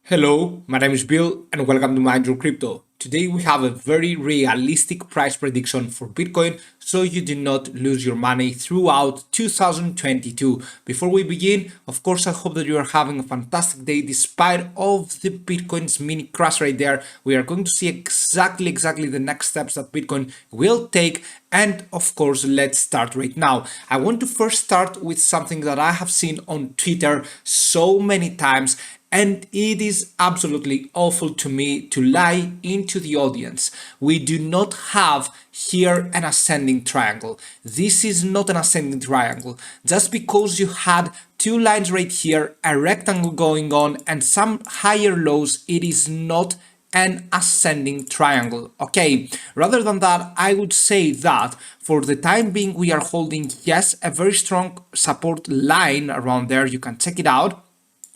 Hello, my name is Bill and welcome to Mind Your Crypto. Today we have a very realistic price prediction for Bitcoin so you do not lose your money throughout 2022. Before we begin, of course, I hope that you are having a fantastic day despite of the Bitcoin's mini crash right there. We are going to see exactly the next steps that Bitcoin will take, and of course, let's start right now. I want to first start with something that I have seen on Twitter so many times, and it is absolutely awful to me to lie into the audience. We do not have here an ascending triangle. This is not an ascending triangle. Just because you had two lines right here, a rectangle going on, and some higher lows, it is not an ascending triangle. Okay, rather than that, I would say that for the time being we are holding, yes, a very strong support line around there. You can check it out.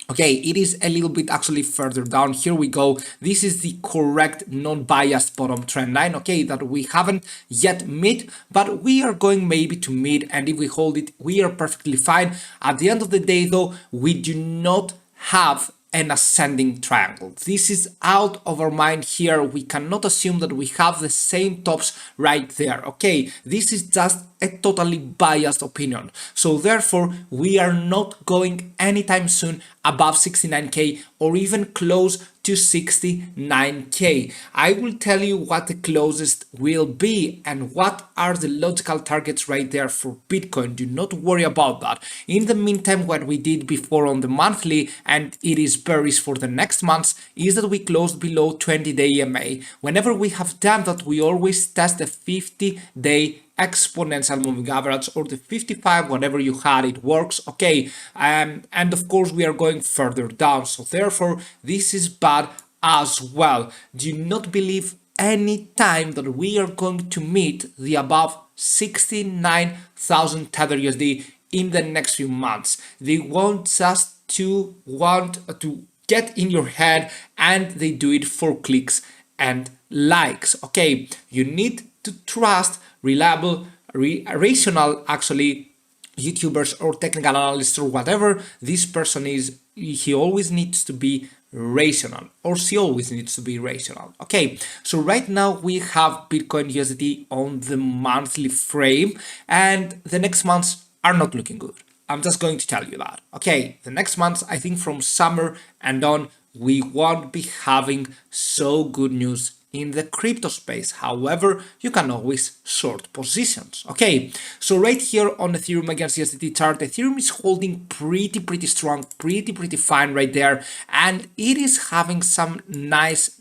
Okay, it is a little bit actually further down. Here we go. This is the correct non-biased bottom trend line, okay, that we haven't yet met, but we are going maybe to meet, and if we hold it, we are perfectly fine. At the end of the day though, we do not have an ascending triangle. This is out of our mind here. We cannot assume that we have the same tops right there. Okay, this is just a totally biased opinion. So therefore, we are not going anytime soon above 69k or even close to 69k. I will tell you what the closest will be and what are the logical targets right there for Bitcoin. Do not worry about that. In the meantime, what we did before on the monthly, and it is bearish for the next months, is that we closed below 20-day EMA. Whenever we have done that, we always test the 50-day exponential moving average or the 55, whatever you had, it works. Okay, and of course we are going further down, so therefore this is bad as well. Do not believe any time that we are going to meet the above 69,000 Tether USD in the next few months. They want just to get in your head, and they do it for clicks and likes. Okay, you need to trust reliable, rational actually YouTubers or technical analysts or whatever this person is. He always needs to be rational, or she always needs to be rational. Okay, so right now we have Bitcoin USDT on the monthly frame, and the next months are not looking good. I'm just going to tell you that. Okay, the next months, I think from summer and on, we won't be having so good news in the crypto space. However, you can always short positions. Okay, so right here on Ethereum against USDT chart, Ethereum is holding pretty strong, pretty fine right there, and it is having some nice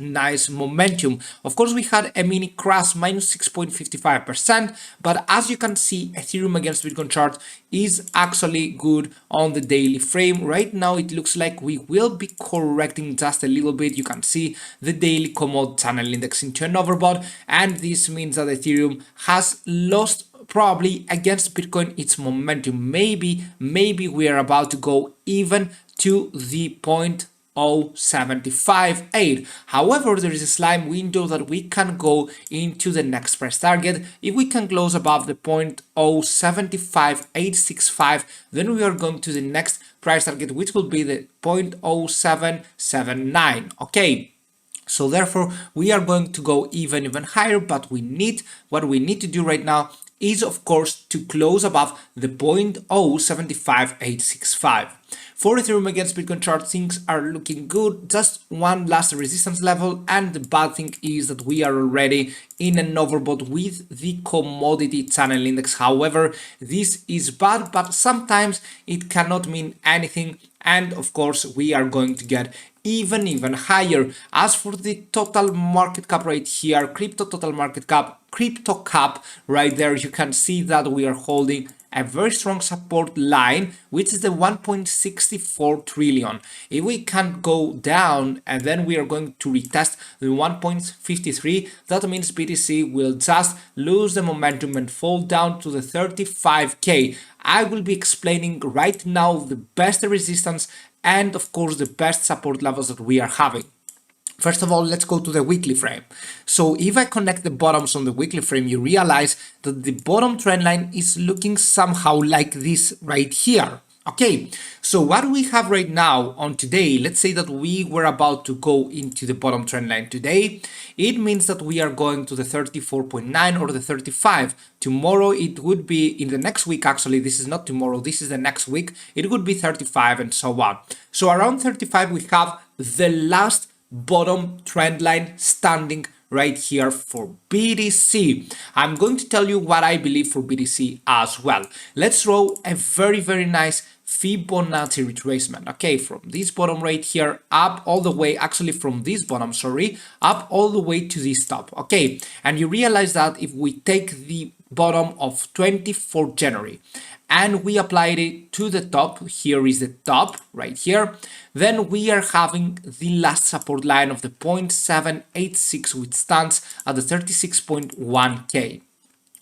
momentum. Of course, we had a mini crash, minus 6.55%, but as you can see, Ethereum against Bitcoin chart is actually good on the daily frame. Right now, it looks like we will be correcting just a little bit. You can see the daily commode channel index into an overbought, and this means that Ethereum has lost probably against Bitcoin its momentum. Maybe we are about to go even to the 0.0758. However, there is a slight window that we can go into the next price target. If we can close above the 0.075865, then we are going to the next price target, which will be the 0.0779. Okay, so therefore we are going to go even higher, but what we need to do right now is of course to close above the 0.075865. For Ethereum against Bitcoin chart, things are looking good. Just one last resistance level, and the bad thing is that we are already in an overbought with the commodity channel index. However, this is bad, but sometimes it cannot mean anything, and of course we are going to get even higher. As for the total market cap right here, crypto total market cap, crypto cap right there, you can see that we are holding a very strong support line, which is the 1.64 trillion. If we can go down and then we are going to retest the 1.53, that means BTC will just lose the momentum and fall down to the 35k. I will be explaining right now the best resistance and of course the best support levels that we are having. First of all, let's go to the weekly frame. So if I connect the bottoms on the weekly frame, you realize that the bottom trend line is looking somehow like this right here. Okay, so what we have right now on today, let's say that we were about to go into the bottom trend line today. It means that we are going to the 34.9 or the 35. Tomorrow it would be, in the next week actually, this is not tomorrow, this is the next week, it would be 35 and so on. So around 35 we have the last bottom trend line standing right here for BTC. I'm going to tell you what I believe for BTC as well. Let's draw a very nice Fibonacci retracement. Okay, from this bottom right here up all the way, actually from this bottom, sorry, up all the way to this top. Okay, and you realize that if we take the bottom of 24th January and we applied it to the top, here is the top right here, then we are having the last support line of the 0.786, which stands at the 36.1k.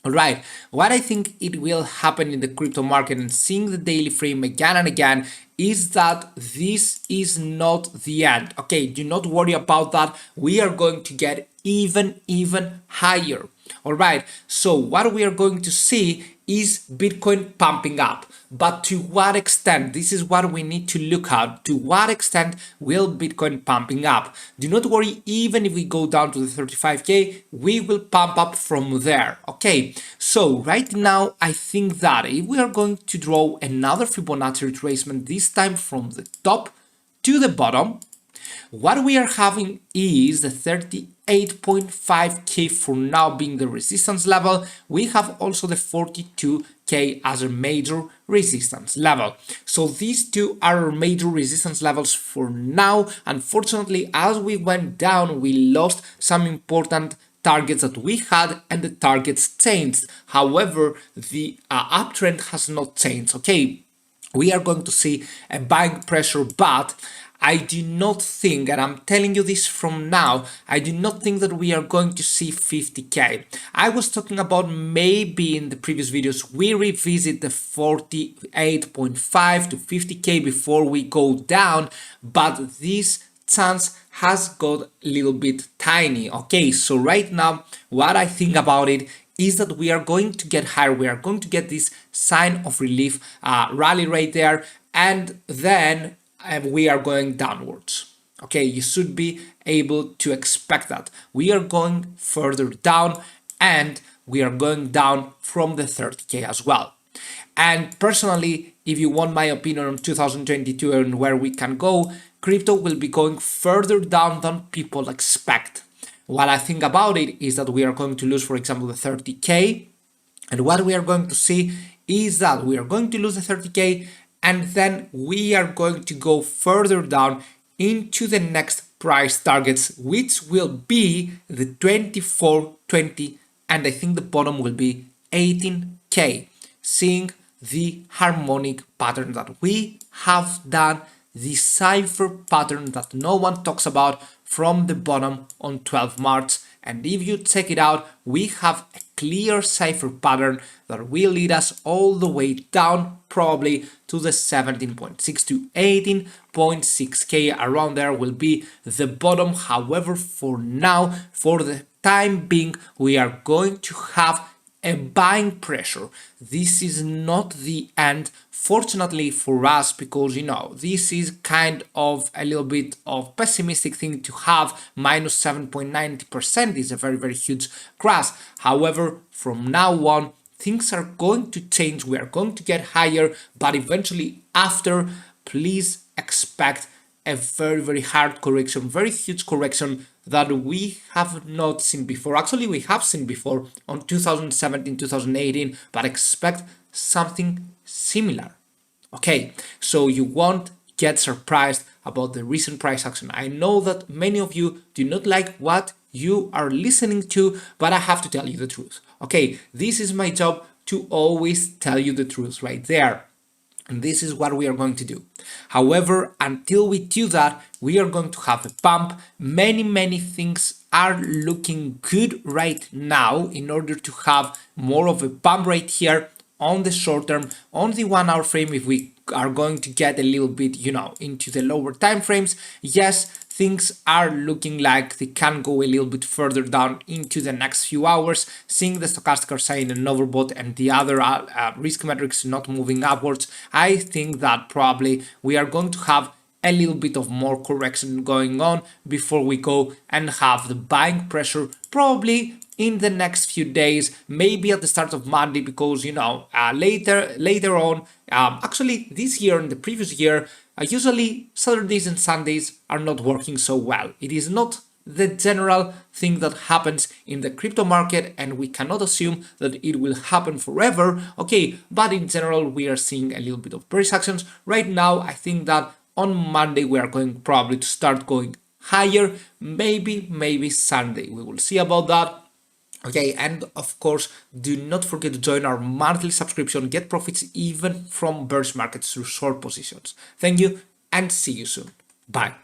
Alright, what I think it will happen in the crypto market and seeing the daily frame again and again is that this is not the end. Okay, do not worry about that. We are going to get even higher. Alright, so what we are going to see is Bitcoin pumping up. But to what extent? This is what we need to look at. To what extent will Bitcoin pumping up? Do not worry, even if we go down to the 35k, we will pump up from there. Okay, so right now I think that if we are going to draw another Fibonacci retracement, this time from the top to the bottom, what we are having is the 38.5k for now being the resistance level. We have also the 42k as a major resistance level. So these two are our major resistance levels for now. Unfortunately, as we went down, we lost some important targets that we had and the targets changed. However, the uptrend has not changed. Okay, we are going to see a buying pressure, but I do not think, and I'm telling you this from now, I do not think that we are going to see 50k. I was talking about maybe in the previous videos we revisit the 48.5 to 50k before we go down, but this chance has got a little bit tiny. Okay, so right now what I think about it is that we are going to get higher, we are going to get this sign of relief rally right there, and then we are going downwards. Okay, you should be able to expect that. We are going further down and we are going down from the 30k as well. And personally, if you want my opinion on 2022 and where we can go, crypto will be going further down than people expect. What I think about it is that we are going to lose, for example, the 30k, and what we are going to see is that we are going to lose the 30k, and then we are going to go further down into the next price targets, which will be the 24.20, and I think the bottom will be 18k, seeing the harmonic pattern that we have done, the cipher pattern that no one talks about from the bottom on 12 March. And if you check it out, we have a clear cipher pattern that will lead us all the way down, probably to the 17.6 to 18.6k. Around there will be the bottom. However, for now, for the time being, we are going to have a buying pressure. This is not the end, fortunately for us, because this is kind of a little bit of pessimistic thing to have. Minus 7.90% is a very huge crash. However, from now on things are going to change, we are going to get higher, but eventually after, please expect a very hard correction, very huge correction that we have not seen before. Actually, we have seen before on 2017, 2018, but expect something similar. Okay, so you won't get surprised about the recent price action. I know that many of you do not like what you are listening to, but I have to tell you the truth. Okay, this is my job to always tell you the truth right there. And this is what we are going to do. However, until we do that, we are going to have a pump. Many things are looking good right now in order to have more of a pump right here on the short term, on the 1 hour frame. If we are going to get a little bit, into the lower time frames, yes, things are looking like they can go a little bit further down into the next few hours, seeing the stochastic are saying an overbought and the other risk metrics not moving upwards. I think that probably we are going to have a little bit of more correction going on before we go and have the buying pressure probably in the next few days, maybe at the start of Monday, because later on, actually this year and the previous year, usually Saturdays and Sundays are not working so well. It is not the general thing that happens in the crypto market, and we cannot assume that it will happen forever. Okay, but in general we are seeing a little bit of bearish actions right now. I think that on Monday we are going probably to start going higher, maybe Sunday, we will see about that. Okay, and of course, do not forget to join our monthly subscription, get profits even from bearish markets through short positions. Thank you and see you soon. Bye.